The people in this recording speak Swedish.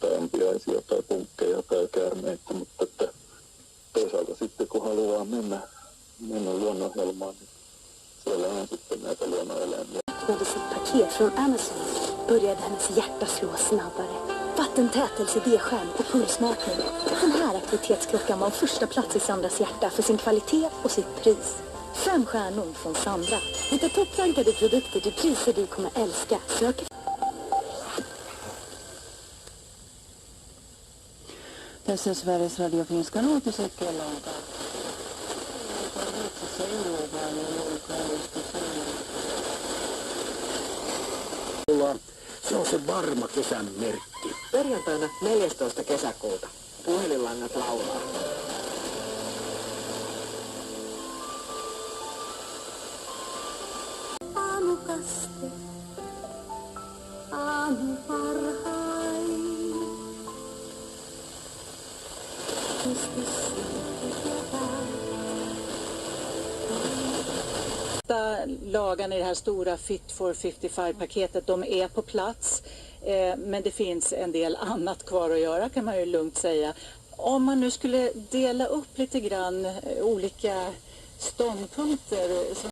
tai ampiaisia tai punkkeja tai käärmeitä, mutta että toisaalta sitten kun haluaa mennä luonnonhelmaan, niin siellä on sitten näitä luonnoneläimiä. När vi fick paket från Amazon började hennes hjärta slå snabbare. Vattentätelse, D-skärm och pulsmätning. Den här aktivitetsklockan var första plats i Sandras hjärta för sin kvalitet och sitt pris. 5 stjärnor från Sandra. Hitta topprankade produkter till priser du kommer älska. Sök. Tässä Sveriges Radio Finskan uutiset kello on 2. Se on se varma kesän merkki. Perjantaina 14. kesäkuuta. Puhelinlangat laulaa. Aamukaste, aamu parhain. Lagarna i det här stora Fit for 55-paketet, de är på plats. Men det finns en del annat kvar att göra, kan man ju lugnt säga. Om man nu skulle dela upp lite grann olika ståndpunkter